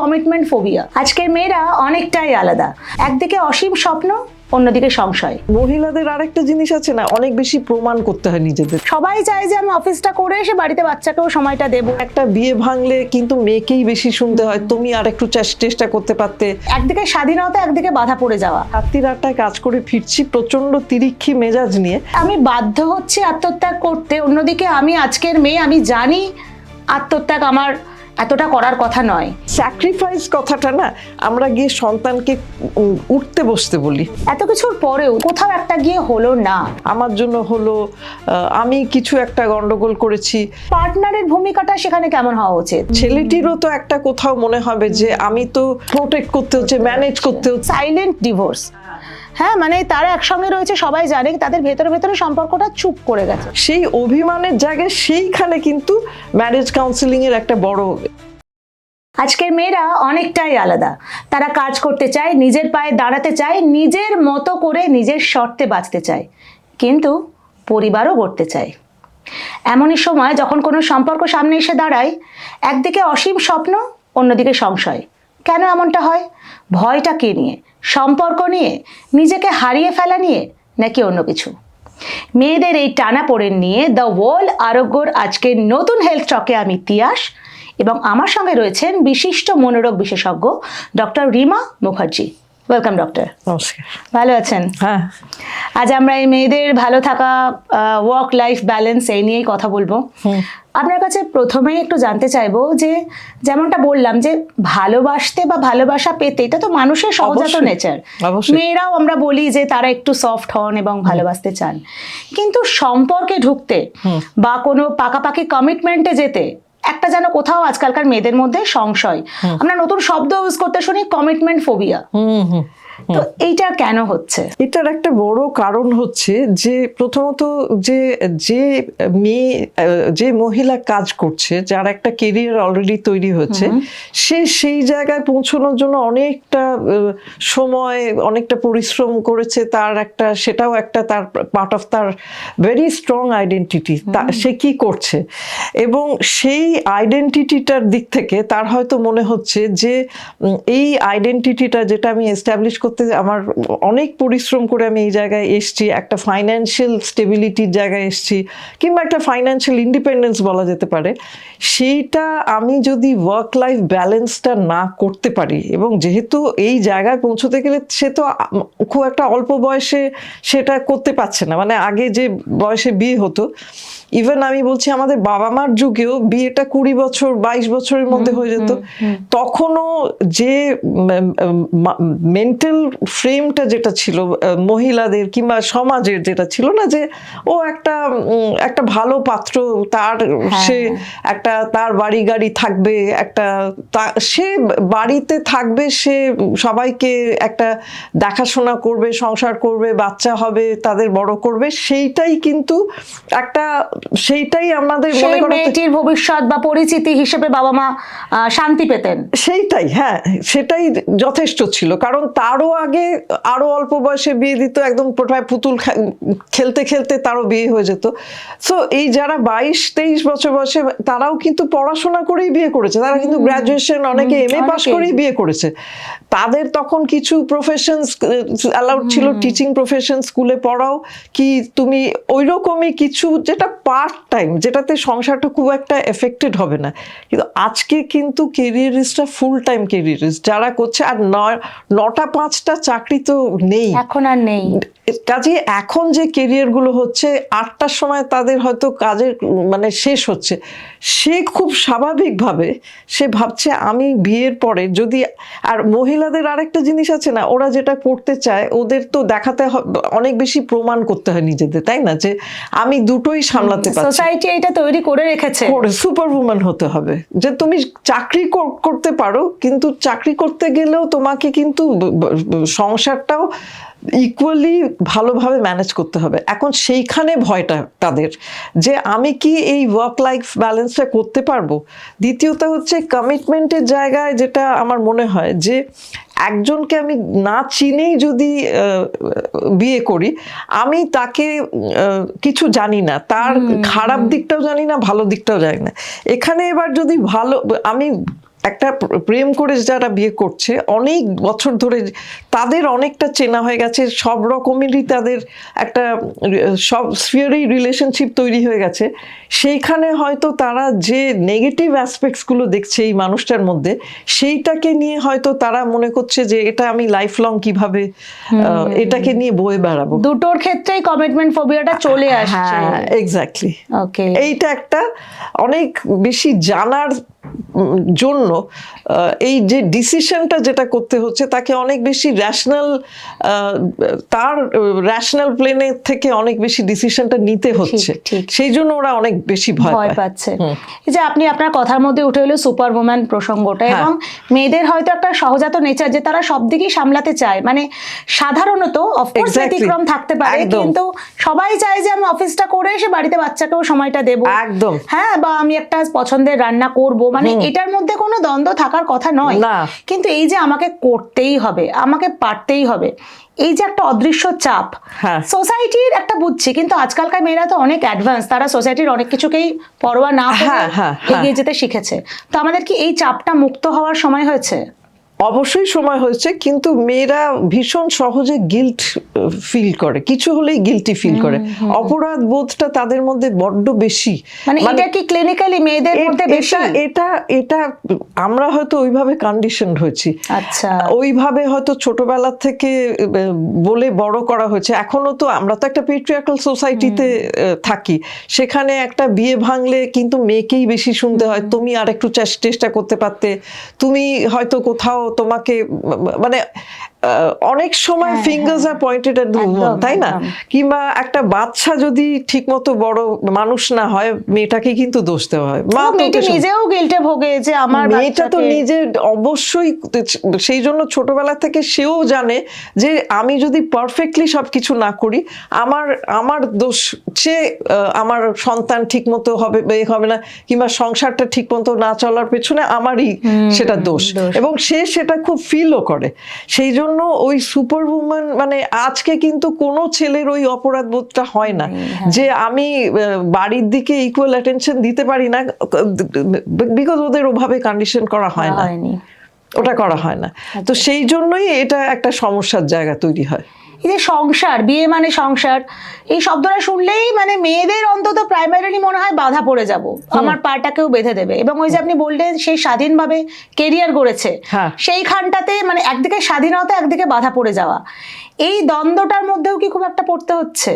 Commitment phobia. আজকের মেয়েরা অনেকটাই আলাদা, একদিকে অসীম স্বপ্ন, অন্যদিকে সংশয়। মহিলাদের আরেকটা জিনিস আছে না, অনেক বেশি প্রমাণ করতে হয় নিজেদের। সবাই চায় যে আমি অফিসটা করে এসে বাড়িতে বাচ্চাকেও সময়টা দেবো। একটা বিয়ে ভাঙলে কিন্তু মেয়েকেই বেশি শুনতে হয়, তুমি আর একটু চেষ্টা করতে পারতে। একদিকে স্বাধীনতা, একদিকে বাধা পড়ে যাওয়া। রাত্রির 8টায় কাজ করে ফিরছি প্রচন্ড তিরিক্ষি মেজাজ নিয়ে, আমি বাধ্য হচ্ছি আত্মত্যাগ করতে, অন্যদিকে আমি আজকের মেয়ে, আমি জানি আত্মত্যাগ আমার এতটা করার কথা নয়। স্যাক্রিফাইস কথাটা না আমরা গিয়ে সন্তানকে উঠতে বসতে বলি। এত কিছুর পরেও কোথাও একটা গিয়ে হলো না। আমার জন্য হলো, আমি কিছু একটা গন্ডগোল করেছি। পার্টনারের ভূমিকাটা সেখানে কেমন হওয়া উচিত? ছেলেটিরও তো একটা কোথাও মনে হবে যে আমি তো প্রোটেক্ট করতে হচ্ছে, ম্যানেজ করতে হচ্ছে। সাইলেন্ট ডিভোর্স, হ্যাঁ, মানে তারা একসঙ্গে রয়েছে, সবাই জানে, তাদের ভেতরে ভেতরে সম্পর্কটা চুপ করে গেছে। সেই অভিমানের জায়গায় সেইখানে কিন্তু ম্যারেজ কাউন্সিলিং এর একটা বড়। আজকের মেয়েরা অনেকটাই আলাদা। তারা কাজ করতে চায়, নিজের পায়ে দাঁড়াতে চায়, নিজের মতো করে নিজের শর্তে বাঁচতে চায়, কিন্তু পরিবারও গড়তে চায়। এমনই সময় যখন কোনো সম্পর্ক সামনে এসে দাঁড়ায়, একদিকে অসীম স্বপ্ন, অন্যদিকে সংশয়। কেন এমনটা হয়? ভয়টা কে নিয়ে? সম্পর্ক নিয়ে, নিজেকে হারিয়ে ফেলা নিয়ে, নাকি অন্য কিছু? মেয়েদের এই টানাপোড়েন নিয়ে দ্য ওয়ার্ল্ড আরোগ্যর আজকের নতুন হেলথ টকে আমি তিয়াস, এবং আমার সঙ্গে রয়েছেন বিশিষ্ট মনোরোগ বিশেষজ্ঞ doctor Rima Mukherjee. Welcome doctor. নমস্কার। ভালো আছেন? হ্যাঁ, আজ আমরা এই মেয়েদের ভালো থাকা, ওয়ার্ক লাইফ ব্যালেন্স, এই নিয়েই কথা বলবো। আপনার কাছে প্রথমেই একটু জানতে চাইবো যে, যেমনটা বললাম যে ভালোবাসতে বা ভালোবাসা পেতে, এটা তো মানুষের সহজাত নেচার। মেয়েরাও আমরা বলি যে তারা একটু সফট হন এবং ভালোবাসতে চান, কিন্তু সম্পর্কে ঢুকতে বা কোনো পাকাপাকি কমিটমেন্টে যেতে একটা যেন কোথাও আজকালকার মেয়েদের মধ্যে সংশয়। আমরা নতুন শব্দ ইউজ করতে শুনি, কমিটমেন্ট ফোবিয়া। তো এইটা কেন হচ্ছে? এটার একটা বড় কারণ হচ্ছে যে প্রথমত যে যে মেয়ে, যে মহিলা কাজ করছে, যার একটা কেরিয়ার অলরেডি তৈরি হচ্ছে, সে সেই জায়গায় পৌঁছানোর জন্য অনেকটা সময়, অনেকটা পরিশ্রম করেছে। তার একটা, সেটাও একটা তার পার্ট অফ তার ভেরি স্ট্রং আইডেন্টিটি। সে কি করছে, এবং সেই আইডেন্টিটিটার দিক থেকে তার হয়তো মনে হচ্ছে যে এই আইডেন্টিটিটা যেটা আমি এস্টাবলিশ করতে আমার অনেক পরিশ্রম করে আমি এই জায়গায় এসছি, একটা ফাইন্যান্সিয়াল স্টেবিলিটির জায়গায় এসছি, কিংবা একটা ফাইন্যান্সিয়াল ইন্ডিপেন্ডেন্স বলা যেতে পারে, সেইটা আমি যদি ওয়ার্ক লাইফ ব্যালেন্সটা না করতে পারি, এবং যেহেতু এই জায়গায় পৌঁছতে গেলে সে তো খুব একটা অল্প বয়সে সেটা করতে পারছে না। মানে আগে যে বয়সে বিয়ে হতো, ইভেন আমি বলছি আমাদের বাবা মার যুগেও বিয়েটা 20 বছর 22 বছরের মধ্যে হয়ে যেত। তখনও যে মেন্টাল ফ্রেমটা যেটা ছিল মহিলাদের কিংবা সমাজের, যেটা ছিল না যে ও একটা ভালো পাত্র, তার সে একটা তার বাড়ি গাড়ি থাকবে, একটা সে বাড়িতে থাকবে, সে সবাইকে একটা দেখাশোনা করবে, সংসার করবে, বাচ্চা হবে, তাদের বড় করবে, সেইটাই কিন্তু একটা, সেইটাই আমাদের মনে করেন মেয়েটির ভবিষ্যৎ বা পরিচিতি হিসেবে বাবা মা শান্তি পেতেন। সেইটাই, হ্যাঁ, সেটাই যথেষ্ট ছিল। কারণ তারও আগে আরো অল্প বয়সে বিয়ে দিত, একদম পুতুল খেলতে খেলতে তারও বিয়ে হয়ে যেত। সো এই যারা 22-23 বছর বয়সে, তারাও কিন্তু পড়াশোনা করেই বিয়ে করেছে, তারা কিন্তু গ্রাজুয়েশন, অনেকে MA পাস করেই বিয়ে করেছে। তাদের তখন কিছু প্রফেশনস অ্যালাউড ছিল, টিচিং প্রফেশন, স্কুলে পড়াও, কি তুমি ওইরকমই কিছু যেটা পার্ট টাইম, যেটাতে সংসারটা খুব একটা এফেক্টেড হবে না। কিন্তু আজকে কিন্তু কেরিয়ারিস্টরা ফুল টাইম কেরিয়ারিস্ট যারা করছে, আর 9টা-5টা চাকরি তো নেই, এখন আর নেই। কাজে এখন যে কেরিয়ারগুলো হচ্ছে 8টার সময় তাদের হয়তো কাজের মানে শেষ হচ্ছে, সে খুব স্বাভাবিকভাবে সে ভাবছে আমি বিয়ের পরে যদি, আর মহিলাদের আরেকটা জিনিস আছে না, ওরা যেটা করতে চায় ওদের তো দেখাতে অনেক বেশি প্রমাণ করতে হয় নিজেদের, তাই না, যে আমি দুটোই সামলাতে পারছি। সোসাইটি এটা তৈরি করে রেখেছে, সুপার উম্যান হতে হবে, যে তুমি চাকরি করতে পারো, কিন্তু চাকরি করতে গেলেও তোমাকে কিন্তু সংসারটাও ইকুয়ালি ভালোভাবে ম্যানেজ করতে হবে। এখন সেইখানে ভয়টা তাদের, যে আমি কি এই ওয়ার্ক লাইফ ব্যালেন্সটা করতে পারবো। দ্বিতীয়ত হচ্ছে কমিটমেন্টের জায়গায়, যেটা আমার মনে হয় যে একজনকে আমি না চিনেই যদি বিয়ে করি, আমি তাকে কিছু জানি না, তার খারাপ দিকটাও জানি না, ভালো দিকটাও জানি না। এখানে এবার যদি আমি একটা প্রেম করে যারা বিয়ে করছে অনেক বছর ধরে তাদের অনেকটা চেনা হয়ে গেছে, সব রকমেরই তাদের একটা সব স্ফিয়ারেই রিলেশনশিপ তৈরি হয়ে গেছে, সেইখানে হয়তো তারা যে নেগেটিভ অ্যাসপেক্টসগুলো দেখছে এই মানুষটার মধ্যে, সেইটাকে নিয়ে হয়তো তারা মনে করছে যে এটা আমি লাইফ লং কিভাবে এটাকে নিয়ে বয়ে বেড়াবো। দুটোর ক্ষেত্রেই কমিটমেন্ট ফোবিয়াটা চলে আসছে। হ্যাঁ, এক্স্যাক্টলি। ওকে, এইটা একটা অনেক বেশি জানার জন্য এই যে ডিসিশনটা যেটা করতে হচ্ছে তাকে অনেক বেশি র্যাশনাল, তার র্যাশনাল প্লেনে থেকে অনেক বেশি ডিসিশনটা নিতে হচ্ছে, ঠিক। সেই জন্য ওরা অনেক বেশি ভয় পাচ্ছে। এই যে আপনি আপনার কথার মধ্যে উঠে এলো সুপার ওম্যান প্রসঙ্গটা, এবং মেয়েদের হয়তো একটা সহজাত নেচার যে তারা সব দিকেই সামলাতে চায়, মানে সাধারণত অফকোর্স ব্যতিক্রম থাকতে পারে, কিন্তু সবাই চায় যে আমি অফিসটা করে এসে বাড়িতে বাচ্চাকেও সময়টা দেবো, একদম, হ্যাঁ, বা আমি একটা পছন্দের রান্না করব, মানে এটার মধ্যে কোনো দ্বন্দ্ব থাকার কথা নয়, কিন্তু এই যে আমাকে করতেই হবে, আমাকে পারতেই হবে, এই যে একটা অদৃশ্য চাপ সোসাইটির একটা বুঝছি, কিন্তু আজকালকার মেয়েরা তো অনেক অ্যাডভান্স, তারা সোসাইটির অনেক কিছুকেই পরোয়া না করে এগিয়ে যেতে শিখেছে। তো আমাদের কি এই চাপটা মুক্ত হওয়ার সময় হয়েছে? অবশ্যই সময় হয়েছে, কিন্তু মেয়েরা ভীষণ সহজে গিল্ট ফিল করে, কিছু হলেই গিল্টি ফিল করে, অপরাধ বোধটা তাদের মধ্যে বড্ড বেশি। মানে এটা কি ক্লিনিক্যালি মেয়েদের মধ্যে বেশি? এটা আমরা হয়তো ওইভাবে কন্ডিশনড হয়েছি, আচ্ছা, ওইভাবে হয়তো ছোটবেলা থেকে বলে বড় করা হয়েছে। এখনো তো আমরা তো একটা পেট্রিয়ার্কাল সোসাইটিতে থাকি, সেখানে একটা বিয়ে ভাঙলে কিন্তু মেয়েকেই বেশি শুনতে হয়, তুমি আর একটু চেষ্টা করতে পারতে, তুমি হয়তো কোথাও তোমাকে, মানে অনেক সময় fingers are pointed at the woman, তাই না? কিংবা একটা বাচ্চা যদি ঠিকমতো বড় মানুষ না হয়, মেয়েটাকে কিন্তু দোষ দেওয়া হয়। মা তো নিজেও গিল্টে ভোগে যে আমার মেয়েটা তো নিজে, অবশ্যই, সেই জন্য ছোটবেলা থেকে সেও জানে যে আমি যদি পারফেক্টলি সবকিছু না করি, আমার দোষ, সে আমার সন্তান ঠিক মতো হবে না, কিংবা সংসারটা ঠিক মতো না চলার পেছনে আমারই সেটা দোষ, এবং সে সেটা খুব ফিলও করে। সেই জন্য ওই সুপার উম্যান, মানে আজকে কিন্তু কোনো ছেলের ওই অপরাধ বোধটা হয় না যে আমি বাড়ির দিকে ইকুয়াল অ্যাটেনশন দিতে পারি না, বিকজ ওদের ওভাবে কন্ডিশন করা হয় না, ওটা করা হয় না। তো সেই জন্যই এটা একটা সমস্যার জায়গা তৈরি হয়। এই যে সংসার, বিয়ে মানে সংসার, এই শব্দটা শুনলেই মানে মেয়েদের অন্তত প্রাইমারিলি মনে হয় বাধা পড়ে যাব, আমার পাটাকেও বেঁধে দেবে। এবং ওই যে আপনি বললেন সেই স্বাধীনভাবে কেরিয়ার গড়েছে, সেইখানটাতে মানে একদিকে স্বাধীনতা, একদিকে বাধা পড়ে যাওয়া, এই দ্বন্দ্বটার মধ্যেও কি খুব একটা পড়তে হচ্ছে?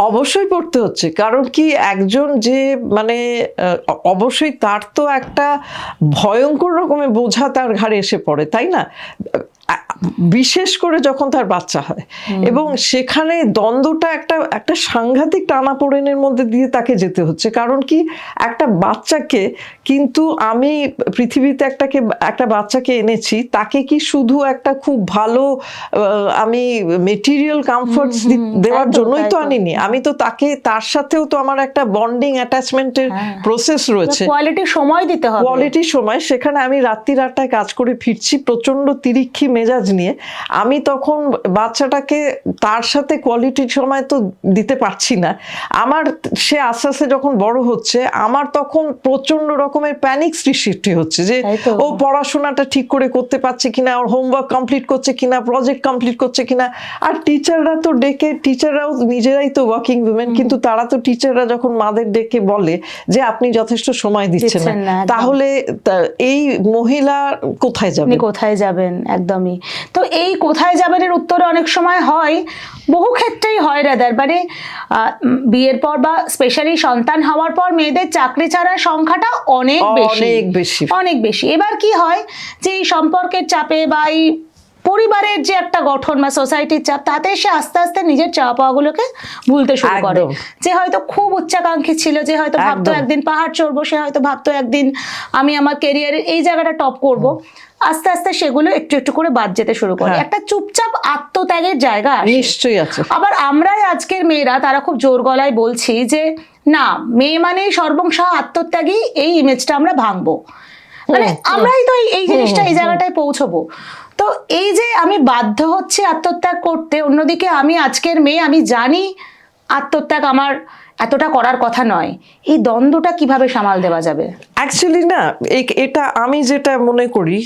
অবশ্যই পড়তে হচ্ছে, কারণ কি একজন যে মানে অবশ্যই তার তো একটা ভয়ঙ্কর রকমের বোঝা তার ঘাড়ে এসে পড়ে, তাই না? বিশেষ করে যখন তার বাচ্চা হয়, এবং সেখানে দ্বন্দ্বটা একটা সাংঘাতিক টানাপোড়েনের মধ্যে দিয়ে তাকে যেতে হচ্ছে। কারণ কি একটা বাচ্চাকে, কিন্তু আমি পৃথিবীতে একটা বাচ্চাকে এনেছি, তাকে কি শুধু একটা খুব ভালো আমি মেটেরিয়াল কমফোর্টস দেওয়ার জন্যই তো আনিনি, আমি তো তার সাথেও তো আমার একটা বন্ডিং অ্যাটাচমেন্টের প্রসেস রয়েছে, কোয়ালিটি সময় দিতে হবে, কোয়ালিটি সময়। সেখানে আমি রাত্রি 8টায় কাজ করে ফিরছি প্রচন্ড তিরিক্ষি মেজাজ নিয়ে, আমি তখন বাচ্চাটাকে তার সাথে কোয়ালিটি সময় তো দিতে পারছি না। সে আস্তে আস্তে যখন বড় হচ্ছে, আমার তখন প্রচন্ড রকমের প্যানিক সৃষ্টি হচ্ছে যে ও পড়াশোনাটা ঠিক করে করতে পারছে কিনা, ওর হোমওয়ার্ক কমপ্লিট করছে কিনা, প্রজেক্ট কমপ্লিট করছে কিনা। আর টিচাররা তো টিচাররাও নিজেরাই তো ওয়ার্কিং উইমেন, কিন্তু তারা তো টিচাররা যখন মাদের ডেকে বলে যে আপনি যথেষ্ট সময় দিচ্ছেন না, তাহলে এই মহিলা কোথায় যাবেন? একদমই। তো এই কোথায় যাবেনের উত্তরে অনেক সময় হয়, বহু ক্ষেত্রেই হয় রাদার, মানে বিয়ের পর বা স্পেশালি সন্তান হওয়ার পর মেয়েদের চাকরি ছাড়ার সংখ্যাটা অনেক বেশি। এবার কি হয় যে এই সম্পর্কের চাপে বা এই পরিবারের যে একটা গঠন বা সোসাইটির চাপ, তাতে সে আস্তে আস্তে নিজের চাওয়া পাওয়াগুলোকে ভুলতে শুরু করে। যে হয়তো খুব উচ্চাকাঙ্ক্ষী ছিল, যে হয়তো ভাবতো একদিন পাহাড় চড়বো, সে হয়তো ভাবতো একদিন আমি আমার ক্যারিয়ারের এই জায়গাটা টপ করব, আস্তে আস্তে সেগুলো একটু একটু করে বাদ যেতে শুরু করে, একটা চুপচাপ আত্মত্যাগের জায়গা নিশ্চয়ই আছে। আবার আমরাই আজকের মেয়েরা তারা খুব জোর গলায় বলছি যে না, মেয়ে মানে সর্বংসহ আত্মত্যাগী, এই ইমেজটা আমরা ভাঙবো, মানে আমরাই তো এই জিনিসটা এই জায়গাটায় পৌঁছবো। তো এই যে আমি বাধ্য হচ্ছি আত্মত্যাগ করতে, অন্যদিকে আমি আজকের মেয়ে, আমি জানি আত্মত্যাগ আমার এতটা করার কথা নয়, এই দ্বন্দ্বটা কিভাবে সামাল দেওয়া যাবে? অ্যাকচুয়ালি না, এটা আমি যেটা মনে করি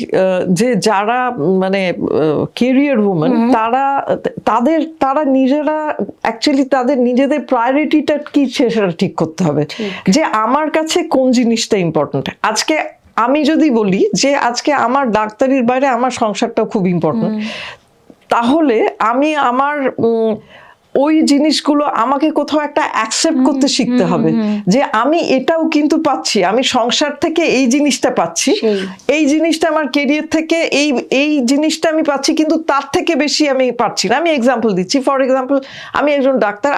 যে যারা মানে কেরিয়ার উমেন, তারা নিজেরা অ্যাকচুয়ালি তাদের নিজেদের প্রায়োরিটিটা কি সেটা ঠিক করতে হবে, যে আমার কাছে কোন জিনিসটা ইম্পর্টেন্ট। আজকে আমি যদি বলি যে আজকে আমার ডাক্তারির বাইরে আমার সংসারটা খুব ইম্পর্টেন্ট, তাহলে আমি আমার ওই জিনিসগুলো আমাকে কোথাও একটা অ্যাকসেপ্ট করতে শিখতে হবে, যে আমি এটাও কিন্তু পাচ্ছি, আমি সংসার থেকে এই জিনিসটা পাচ্ছি, এই জিনিসটা আমার কেরিয়ার থেকে এই জিনিসটা আমি পাচ্ছি, কিন্তু তার থেকে বেশি আমি পাচ্ছি না। আমি এক্সাম্পল দিচ্ছি, ফর এক্সাম্পল আমি একজন ডাক্তার,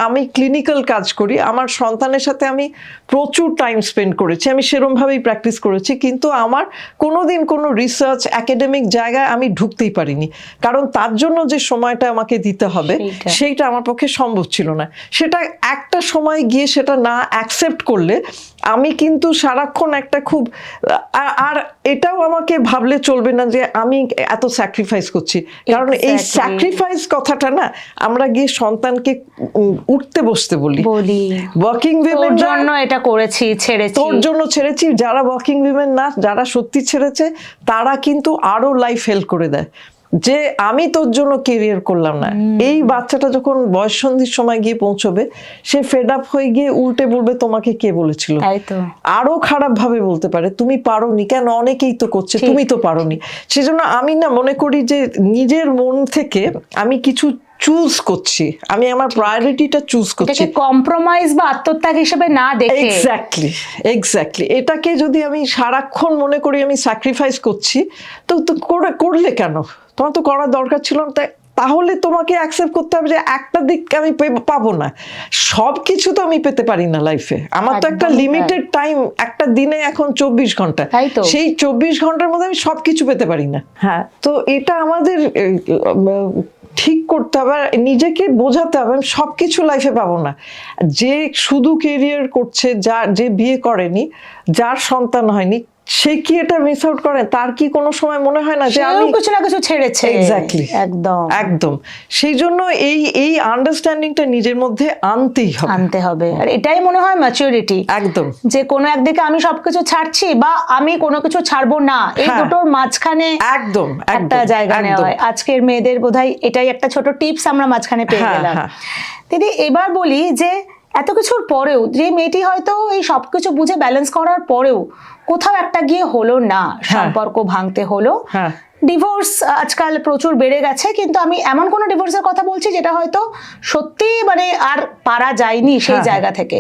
আমি ক্লিনিক্যাল কাজ করি, আমার সন্তানের সাথে আমি প্রচুর টাইম স্পেন্ড করেছি, আমি সেরমভাবেই প্র্যাকটিস করেছি, কিন্তু আমার কোনোদিন কোনো রিসার্চ একাডেমিক জায়গায় আমি ঢুকতেই পারিনি, কারণ তার জন্য যে সময়টা আমাকে দিতে হবে সেইটা আমার পক্ষে সম্ভব ছিল না। সেটা একটা সময় গিয়ে সেটা না অ্যাকসেপ্ট করলে আমি কিন্তু সারাক্ষণ একটা খুব আর এটাও আমাকে ভাবলে চলবে না যে আমি এত স্যাক্রিফাইস করছি, কারণ এই স্যাক্রিফাইস কথাটা না আমরা গিয়ে সন্তানকে উঠতে বসতে বলি ওয়ার্কিং উইমেন জন্য এটা করেছি, ছেড়েছি, তোর জন্য ছেড়েছি। যারা ওয়ার্কিং উইমেন না, যারা সত্যি ছেড়েছে, তারা কিন্তু আরো লাইফ হেল্প করে দেয়, যে আমি তোর জন্য কেরিয়ার করলাম না। এই বাচ্চাটা যখন বয়ঃসন্ধির সময় গিয়ে পৌঁছবে, সে ফেড আপ হয়ে গিয়ে উল্টে বলবে তোমাকে কে বলেছিল, আরো খারাপ ভাবে বলতে পারে তুমি পারোনি, কেন অনেকেই তো করছে, তুমি তো পারোনি। সেজন্য আমি না মনে করি যে নিজের মন থেকে আমি কিছু চুজ করছি, আমি আমার প্রায়োরিটিটা চুজ করছি, কম্প্রোমাইজ বা আত্মত্যাগ হিসেবে না দেখে। এক্স্যাক্টলি এটাকে যদি আমি সারাক্ষণ মনে করি আমি স্যাক্রিফাইস করছি, তো করলে কেন, তোমার তো করার দরকার ছিল না। তাহলে তোমাকে অ্যাকসেপ্ট করতে হবে যে একটা দিক আমি পাবো না, সব কিছু তো আমি পেতে পারি না লাইফে। আমার তো একটা লিমিটেড টাইম, একটা দিনে এখন 24 ঘন্টা, সেই 24 ঘন্টার মধ্যে আমি সবকিছু পেতে পারি না। হ্যাঁ, তো এটা আমাদের ঠিক করতে হবে, নিজেকে বোঝাতে হবে আমি সবকিছু লাইফে পাবো না। যে শুধু কেরিয়ার করছে, যে বিয়ে করেনি, যার সন্তান হয়নি, সে কি এটা মিস আউট করে? তার কি কোনো সময় মনে হয় না যে আমি কিছু না কিছু ছেড়েছে? এক্স্যাক্টলি, একদম। সেই জন্য এই আন্ডারস্ট্যান্ডিংটা নিজের মধ্যে আনতে হবে। আর এটাই মনে হয় ম্যাচুরিটি, একদম। যে কোনো একদিকে আমি সবকিছু ছাড়ছি বা আমি কোনো কিছু ছাড়বো না, এই দুটোর মাঝখানে একদম একটা জায়গা নেওয়া হয়। আজকের মেয়েদের বোধহয় এটাই একটা ছোট টিপস আমরা মাঝখানে পেয়ে গেলাম। দিদি, এবার বলি যে এত কিছুর পরেও যে মেয়েটি হয়তো এই সবকিছু বুঝে ব্যালেন্স করার পরেও কোথাও একটা গিয়ে হলো না, সম্পর্ক ভাঙতে হলো, ডিভোর্স আজকাল প্রচুর বেড়ে গেছে, কিন্তু আমি এমন কোন ডিভোর্সের কথা বলছি যেটা হয়তো সত্যি মানে আর পারা যায়নি সেই জায়গা থেকে,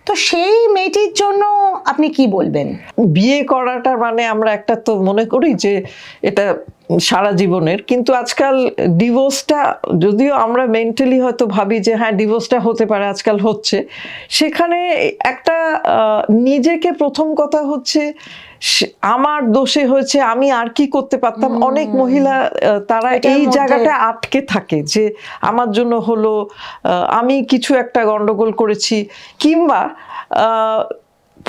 তো সেই মেয়েটির জন্য আপনি কি বলবেন? বিয়ে করাটা মানে আমরা একটা তো মনে করি যে এটা সারা জীবনের, কিন্তু আজকাল ডিভোর্সটা যদিও আমরা মেন্টালি হয়তো ভাবি যে হ্যাঁ ডিভোর্সটা হতে পারে, আজকাল হচ্ছে, সেখানে একটা নিজেকে প্রথম কথা হচ্ছে আমার দোষে হয়েছে, আমি আর কি করতে পারতাম। অনেক মহিলা তারা এই জায়গাটা আটকে থাকে যে আমার জন্য হলো, আমি কিছু একটা গন্ডগোল করেছি, কিংবা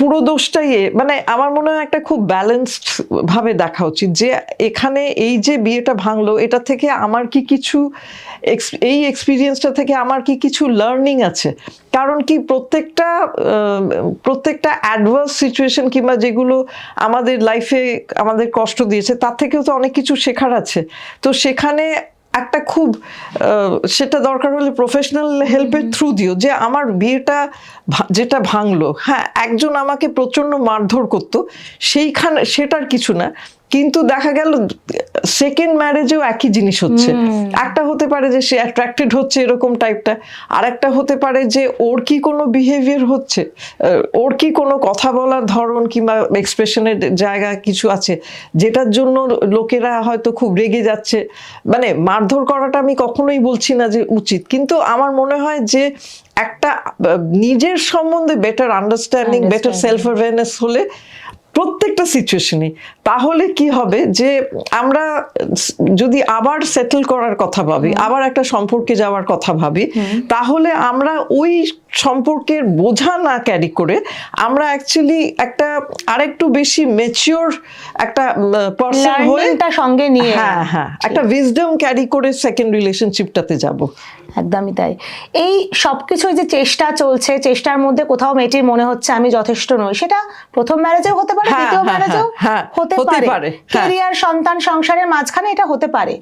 পুরো দোষটাই মানে আমার মনে হয় একটা খুব ব্যালেন্সড ভাবে দেখা উচিত যে এখানে এই যে বিয়েটা ভাঙলো, এটা থেকে আমার কি কিছু এই এক্সপিরিয়েন্সটা থেকে আমার কি কিছু লার্নিং আছে। কারণ কি প্রত্যেকটা অ্যাডভার্স সিচুয়েশন কিংবা যেগুলো আমাদের লাইফে আমাদের কষ্ট দিয়েছে, তার থেকেও তো অনেক কিছু শেখার আছে। তো সেখানে একটা খুব সেটা দরকার হলে প্রফেশনাল হেল্পের থ্রু দিও, যে আমার বিয়েটা যেটা ভাঙলো, হ্যাঁ একজন আমাকে প্রচন্ড মারধর করতো, সেটার কিছু না, কিন্তু দেখা গেল সেকেন্ড ম্যারেজেও একই জিনিস হচ্ছে। একটা হতে পারে যে সে অ্যাট্রাক্টেড হচ্ছে এরকম টাইপটা, আর একটা হতে পারে যে ওর কি কোনো বিহেভিয়ার হচ্ছে, ওর কি কোনো কথা বলার ধরন কিংবা এক্সপ্রেশনের জায়গা কিছু আছে যেটার জন্য লোকেরা হয়তো খুব রেগে যাচ্ছে। মানে মারধর করাটা আমি কখনোই বলছি না যে উচিত, কিন্তু আমার মনে হয় যে একটা নিজের সম্বন্ধে better understanding, better self awareness হলে প্রত্যেকটা সিচুয়েশনে, তাহলে কি হবে যে আমরা যদি আবার সেটেল করার কথা ভাবি, আবার একটা সম্পর্কে যাওয়ার কথা ভাবি, তাহলে আমরা ওই সম্পর্কের বোঝা না ক্যারি করে আমরা অ্যাকচুয়ালি একটা আরেকটু বেশি ম্যাচিওর একটা পারসন হয়ে লার্নিংটা সঙ্গে নিয়ে হ্যাঁ হ্যাঁ একটা উইজডম ক্যারি করে সেকেন্ড রিলেশনশিপটাতে যাব। একদমই তাই। এই সবকিছু যে চেষ্টা চলছে, চেষ্টার মধ্যে কোথাও মেয়েটির মনে হচ্ছে আমি যথেষ্ট নই, সেটা প্রথম ম্যারেজেও হতে পারে, হ্যাঁ, দ্বিতীয় হ্যাঁ, ম্যারেজেও হ্যাঁ, হতে হতে পারে, পারে, হ্যাঁ। ক্যারিয়ার, সন্তান, সংসারের মাঝখানে এটা হতে পারে।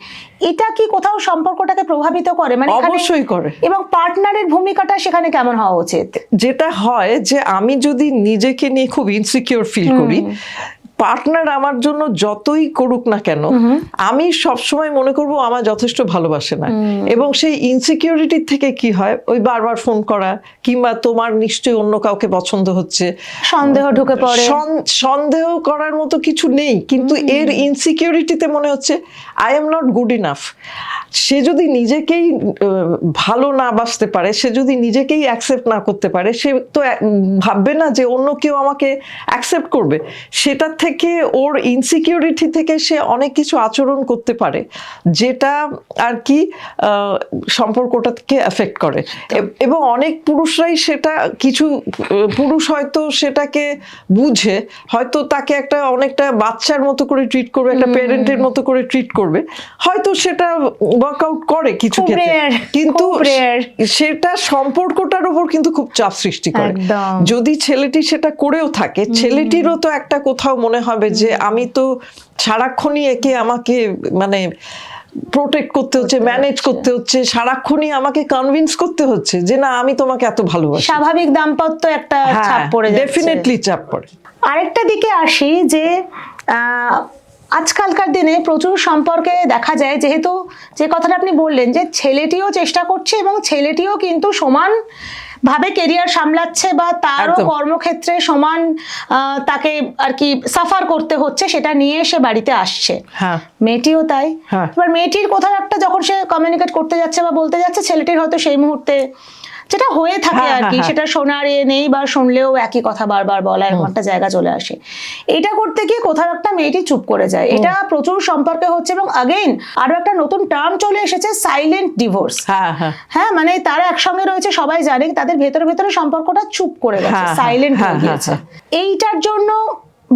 এটা কি কোথাও সম্পর্কটাকে প্রভাবিত করে? মানে এখানে- অবশ্যই করে। এবং পার্টনারের ভূমিকাটা সেখানে কেমন হওয়া উচিত? যেটা হয় যে আমি যদি নিজেকে নিয়ে খুব ইনসিকিউর ফিল করি, পার্টনার আমার জন্য যতই করুক না কেন আমি সবসময় মনে করব আমার যথেষ্ট ভালোবাসে না, এবং সেই ইনসিকিউরিটি থেকে কি হয়, ওই বারবার ফোন করা, কিংবা তোমার নিশ্চয়ই অন্য কাউকে পছন্দ হচ্ছে, সন্দেহ ঢুকে পড়ে। সন্দেহ করার মতো কিছু নেই, কিন্তু এর ইনসিকিউরিটিতে মনে হচ্ছে I am not good enough. সে যদি নিজেকেই ভালো না বাসতে পারে, সে যদি নিজেকেই অ্যাকসেপ্ট না করতে পারে, সে তো ভাববে না যে অন্য কেউ আমাকে অ্যাকসেপ্ট করবে। সেটা থেকে ওর ইনসিকিউরিটি থেকে সে অনেক কিছু আচরণ করতে পারে যেটা আর কি সম্পর্কটাকে এফেক্ট করে। এবং অনেক পুরুষরাই সেটা, কিছু পুরুষ হয়তো সেটাকে বুঝে হয়তো তাকে একটা অনেকটা বাচ্চার মতো করে ট্রিট করবে, একটা প্যারেন্টের মতো করে ট্রিট করবে, হয়তো সেটা ওয়ার্কআউট করে কিছু খুব ক্ষেত্রে, rare, কিন্তু খুব rare। সেটা সম্পর্কটার উপর কিন্তু খুব চাপ সৃষ্টি করে। একদম। যদি ছেলেটি সেটা করেও থাকে, ছেলেটিরও তো একটা কোথাও মনে হবে যে আমি তো সারাক্ষণই একে আমাকে মানে প্রোটেক্ট করতে হচ্ছে, ম্যানেজ করতে হচ্ছে, সারাক্ষণই আমাকে কনভিন্স করতে হচ্ছে যে না আমি তোমাকে এত ভালোবাসি। স্বাভাবিক দাম্পত্য একটা ছাপ পড়ে যাচ্ছে। ডেফিনেটলি চাপ পড়ে। আরেকটা দিকে আসি যে আজকালকার দিনে প্রচুর সম্পর্কে দেখা যায়, যেহেতু যে কথাটা আপনি বললেন যে ছেলেটিও চেষ্টা করছে এবং ছেলেটিও কিন্তু সমান ভাবে কেরিয়ার সামলাচ্ছে, বা তারও একদম। কর্মক্ষেত্রে সমান তাকে আর কি সাফার করতে হচ্ছে, সেটা নিয়ে সে বাড়িতে আসছে। হ্যাঁ। মেয়েটিও তাই। হ্যাঁ। এবার মেয়েটির কোথাও একটা যখন সে কমিউনিকেট করতে যাচ্ছে বা বলতে যাচ্ছে, ছেলেটির হয়তো সেই মুহূর্তে যেটা হয়ে থাকে হ্যাঁ, আর কি, হ্যাঁ, সেটা শোনার নেই, বা শুনলেও একই কথা বারবার বলা, এরকম একটা জায়গা চলে আসে। এটা করতে গিয়ে কোথাও একটা মেয়েটি চুপ করে যায়। এটা প্রচুর সম্পর্কে হচ্ছে। এবং আগেইন আরো একটা নতুন টার্ম চলে এসেছে, সাইলেন্ট ডিভোর্স। হ্যাঁ হ্যাঁ হ্যাঁ, মানে তারা একসঙ্গে রয়েছে, সবাই জানে, তাদের ভেতরে ভেতরে সম্পর্কটা চুপ করে গেছে, হ্যাঁ, সাইলেন্ট হ্যাঁ, হয়ে গিয়েছে। হ্যাঁ, এইটার জন্য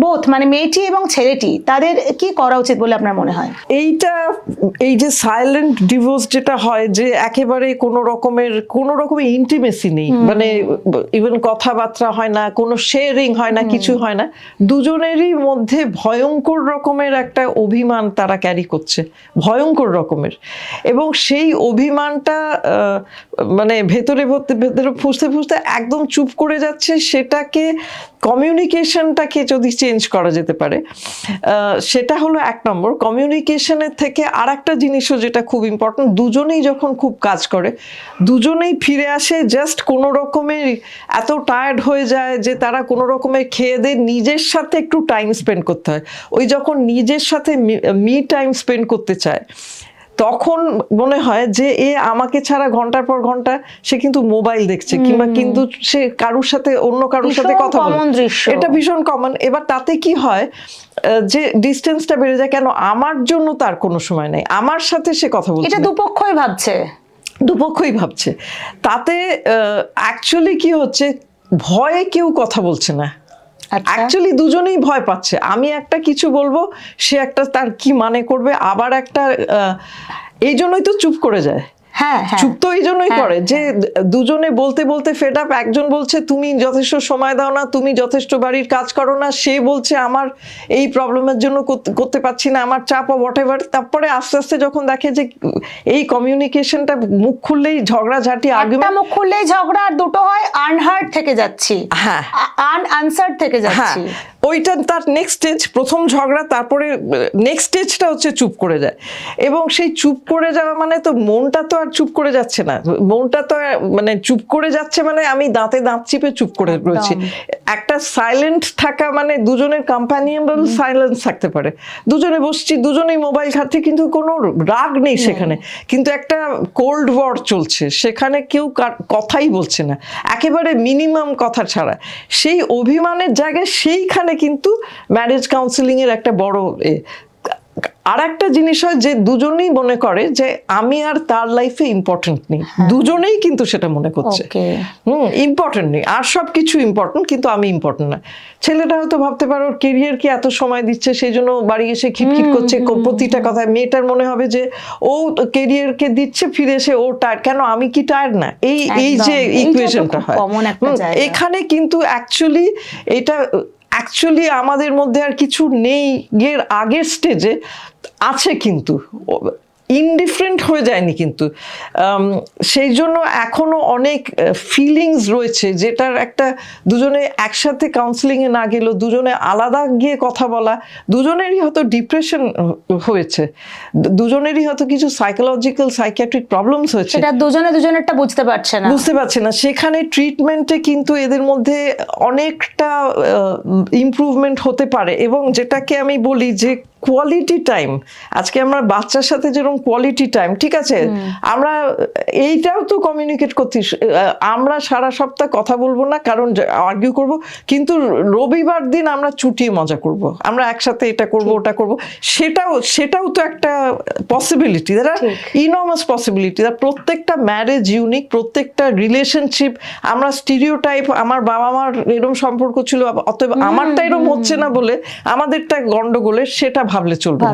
বোথ মানে মেয়েটি এবং ছেলেটি তাদের কি করা উচিত বলে আপনার মনে হয়? এই যে সাইলেন্ট ডিভোর্স যেটা হয়, যে একেবারে কোনো রকমের ইন্টিমেসি নেই, মানে ইভেন কথাবার্তা হয় না, কোনো শেয়ারিং হয় না, কিছু হয় না, দুজনেরই মধ্যে ভয়ঙ্কর রকমের একটা অভিমান তারা ক্যারি করছে, ভয়ঙ্কর রকমের। এবং সেই অভিমানটা মানে ভেতরে ভেতরে ফুসতে ফুসতে একদম চুপ করে যাচ্ছে। সেটাকে কমিউনিকেশনটাকে যদি চেঞ্জ করা যেতে পারে, সেটা হলো এক নম্বর। কমিউনিকেশনের থেকে আর একটা জিনিসও যেটা খুব ইম্পর্টেন্ট, দুজনেই যখন খুব কাজ করে, দুজনেই ফিরে আসে জাস্ট কোনো রকমের এত টায়ার্ড হয়ে যায় যে তারা কোনো রকমের খেয়ে দিয়ে নিজের সাথে একটু টাইম স্পেন্ড করতে হয়। ওই যখন নিজের সাথে মি টাইম স্পেন্ড করতে চায়, তখন মনে হয় যে এ আমাকে ছাড়া ঘন্টার পর ঘন্টা সে কিন্তু মোবাইল দেখছে, কিংবা কিন্তু সে কারুর সাথে অন্য কারুর সাথে কথা বলে। common দৃশ্য। এটা ভীষণ কমন। এবার তাতে কি হয় যে ডিস্টেন্সটা বেড়ে যায়। কেন? আমার জন্য তার কোনো সময় নেই, আমার সাথে সে কথা বলছে এটা না। দুপক্ষই ভাবছে। দুপক্ষই ভাবছে। তাতে অ্যাকচুয়ালি কি হচ্ছে, ভয়ে কেউ কথা বলছে না, অ্যাকচুয়ালি দুজনেই ভয় পাচ্ছে। আমি একটা কিছু বলবো, সে একটা তার কি মানে করবে, আবার একটা এই জন্যই তো চুপ করে যায়। হ্যাঁ, হ্যাঁ। চুপ তো এই জন্যই করে যে দুজনে বলতে বলতে ফেড আপ। একজন বলছে তুমি যথেষ্ট সময় দাও না, তুমি যথেষ্ট বাড়ির কাজ করো না, সে বলছে আমার এই প্রবলেমের জন্য করতে পারছি না, আমার চাপ হোয়াট এভার। তারপরে আস্তে আস্তে যখন দেখে যে এই কমিউনিকেশনটা মুখ খুললেই ঝগড়াঝাটি, একটা মুখ খুললেই ঝগড়া, আর দুটো হয় আনহার্ড থেকে যাচ্ছি, হ্যাঁ, আনআনসার্ড থেকে যাচ্ছি। ওইটা তার নেক্সট স্টেজ। প্রথম ঝগড়া, তারপরে নেক্সট স্টেজটা হচ্ছে চুপ করে যায়। এবং সেই চুপ করে যাওয়া মানে তো মনটা তো আর চুপ করে যাচ্ছে না, মনটা তো মানে চুপ করে যাচ্ছে মানে আমি দাঁতে দাঁত চিপে চুপ করে রয়েছি। একটা সাইলেন্ট থাকা মানে দুজনের কম্প্যানিয়েবল সাইলেন্স থাকতে পারে, দুজনে বসছি, দুজনেই মোবাইল ঘাটছি, কিন্তু কোনো রাগ নেই সেখানে, কিন্তু একটা কোল্ড ওয়ার চলছে, সেখানে কেউ কথাই বলছে না, একেবারে মিনিমাম কথা ছাড়া। সেই অভিমানের জায়গায় সেইখানে কিন্তু ম্যারেজ কাউন্সিলিং এর একটা বড় আর একটা জিনিস হয় যে দুজনেই মনে করে যে আমি আর তার লাইফে ইম্পর্টেন্ট নেই, দুজনেই কিন্তু সেটা মনে করছে ইম্পর্টেন্ট নেই, আর সব কিছু ইম্পর্টেন্ট কিন্তু আমি ইম্পর্টেন্ট না। ছেলেটা হয়তো ভাবতে পারো ওর কেরিয়ারকে এত সময় দিচ্ছে সেই জন্য বাড়ি এসে খিটখিট করছে প্রতিটা কথায়। মেয়েটার মনে হবে যে ও কেরিয়ারকে দিচ্ছে, ফিরে এসে ও টায়ার্ড, কেন আমি কি টায়ার্ড না? এই যে ইকুয়েশনটা হয় এখানে, কিন্তু অ্যাকচুয়ালি আমাদের মধ্যে আর কিছু নেই এর আগের স্টেজে আছে, কিন্তু ইনডিফারেন্ট হয়ে যায়নি কিন্তু। সেই জন্য এখনো অনেক ফিলিংস রয়েছে, যেটার একটা দুজনে একসাথে কাউন্সিলিংয়ে না গেলেও দুজনে আলাদা গিয়ে কথা বলা, দুজনেরই হয়তো ডিপ্রেশন হয়েছে, দুজনেরই হয়তো কিছু সাইকোলজিক্যাল সাইকিয়াট্রিক প্রবলেমস হয়েছে, সেটা দুজনেরটা বুঝতে পারছে না। সেখানে ট্রিটমেন্টে কিন্তু এদের মধ্যে অনেকটা ইমপ্রুভমেন্ট হতে পারে। এবং যেটাকে আমি বলি যে কোয়ালিটি টাইম, আজকে আমরা বাচ্চার সাথে যেরকম কোয়ালিটি টাইম, ঠিক আছে, আমরা এইটাও তো কমিউনিকেট করছি, আমরা সারা সপ্তাহ কথা বলবো না কারণ আর্গিউ করব, কিন্তু রবিবার দিন আমরা চুটিয়ে মজা করব, আমরা একসাথে এটা করব ওটা করব, সেটাও তো একটা possibility, that are enormous possibility. প্রত্যেকটা ম্যারেজ ইউনিক, প্রত্যেকটা রিলেশনশিপ, আমরা স্টিরিওটাইপ, আমার বাবা মার এরকম সম্পর্ক ছিল অতএব আমারটা এরকম হচ্ছে না বলে আমাদেরটা গন্ডগোলের, সেটা ভাবলে চলবে,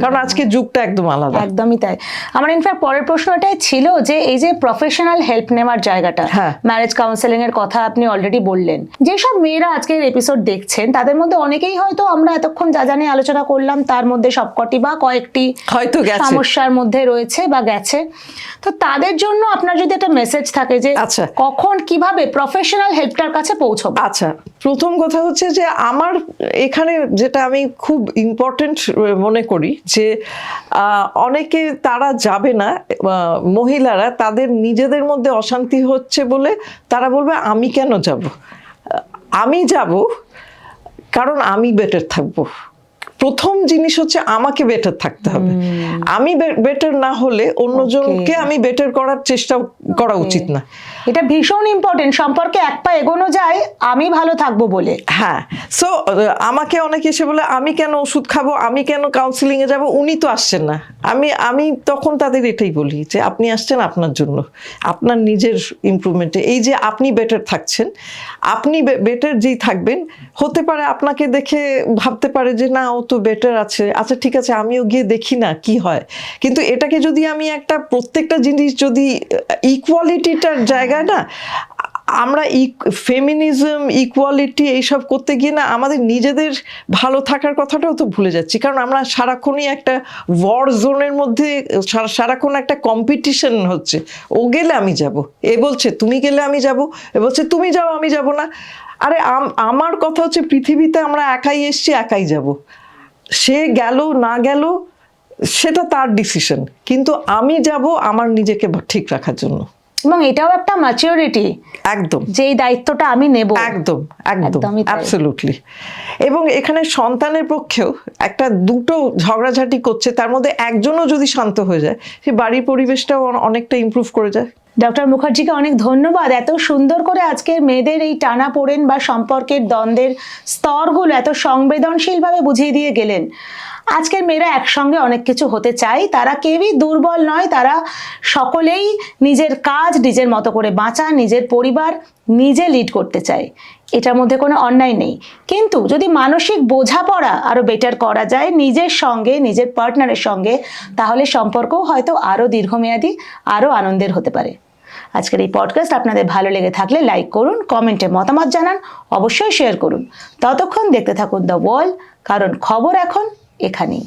কারণ আজকে যুগটা একদম আলাদা। একদমই তাই। আমার ইনফ্যাক্ট পরের প্রশ্নটাই ছিল যে এই যে প্রফেশনাল হেল্প নেওয়ার জায়গাটা, ম্যারেজ কাউন্সেলিং এর কথা আপনি অলরেডি বললেন, যেসব মেয়েরা আজকের এপিসোড দেখছেন তাদের মধ্যে অনেকেই হয়তো আমরা এতক্ষণ যা জানি আলোচনা করলাম তার মধ্যে সবকটি বা কয়েকটি হয়তো সমস্যার মধ্যে রয়েছে বা গেছে, তো তাদের জন্য আপনার যদি একটা মেসেজ থাকে যে কখন কিভাবে প্রফেশনাল হেল্পটার কাছে পৌঁছবো। আচ্ছা, প্রথম কথা হচ্ছে যে আমার এখানে যেটা আমি খুব ইম্পর্টেন্ট মনে করি যে অনেকে তারা যাবে না, মহিলারা তাদের নিজেদের মধ্যে অশান্তি হচ্ছে বলে তারা বলবে আমি কেন যাব, আমি যাব কারণ আমি বেটার থাকবো। প্রথম জিনিস হচ্ছে আমাকে বেটার থাকতে হবে, আমি বেটার না হলে অন্যজনকে আমি বেটার করার চেষ্টা করা উচিত না। এটা ভীষণ ইম্পর্টেন্ট, সম্পর্কে এক পা এগোনো যায় আমি ভালো থাকবো বলে। হ্যাঁ, সো আমাকে অনেকে এসে বলে আমি কেন ওষুধ খাবো, আমি কেন কাউন্সিলিং এ যাবো, উনি তো আসছেন না। আমি তখন তাদের এটাই বলি যে আপনি আসছেন আপনার জন্য, আপনার নিজের ইমপ্রুভমেন্টে। এই যে আপনি বেটার থাকছেন, আপনি বেটার যেই থাকবেন, হতে পারে আপনাকে দেখে ভাবতে পারে যে না ও তো বেটার আছে, আচ্ছা ঠিক আছে আমিও গিয়ে দেখি না কি হয়। কিন্তু এটাকে যদি আমি একটা প্রত্যেকটা জিনিস যদি ইকুয়ালিটিটার জায়গায় না, আমরা ফেমিনিজম ইকুয়ালিটি এইসব করতে গিয়ে না আমাদের নিজেদের ভালো থাকার কথাটাও তো ভুলে যাচ্ছি, কারণ আমরা সারাক্ষণই একটা ওয়ার জোনের মধ্যে, সারাক্ষণ একটা কম্পিটিশন হচ্ছে, ও গেলে আমি যাব, এ বলছে তুমি গেলে আমি যাব, এ বলছে তুমি যাও আমি যাব না। আরে আমার কথা হচ্ছে পৃথিবীতে আমরা একাই এসছি, একাই যাব, সে গেল না গেল সেটা তার ডিসিশন, কিন্তু আমি যাব আমার নিজেকে ঠিক রাখার জন্য। এবং এটাও একটা ম্যাচিউরিটি, একদম, যে দায়িত্বটা আমি নেব, একদম অ্যাবসলিউটলি। এবং এখানে সন্তানের পক্ষেও একটা দুটো ঝগড়াঝাটি করছে, তার মধ্যে একজনও যদি শান্ত হয়ে যায়, সে বাড়ির পরিবেশটাও অনেকটা ইমপ্রুভ করে যায়। ডক্টর মুখার্জিকে অনেক ধন্যবাদ, এত সুন্দর করে আজকের মেয়েদের এই টানাপোড়েন বা সম্পর্কের দ্বন্দ্বের স্তরগুলো এত সংবেদনশীলভাবে বুঝিয়ে দিয়ে গেলেন। আজকের মেয়েরা একসঙ্গে অনেক কিছু হতে চায়, তারা কেউই দুর্বল নয়, তারা সকলেই নিজের কাজ নিজের মতো করে বাঁচা, নিজের পরিবার নিজে লিড করতে চায়, এটার মধ্যে কোনো অন্যায় নেই। কিন্তু যদি মানসিক বোঝাপড়া আরো বেটার করা যায় নিজের সঙ্গে, নিজের পার্টনারের সঙ্গে, তাহলে সম্পর্কও হয়তো আরো দীর্ঘমেয়াদী, আরো আনন্দের হতে পারে। আজকের এই পডকাস্ট আপনাদের ভালো লেগে থাকলে লাইক করুন, কমেন্টে মতামত জানান, অবশ্যই শেয়ার করুন। ততক্ষণ দেখতে থাকুন দ্য ওয়ার্ল্ড, কারণ খবর এখন এখানেই।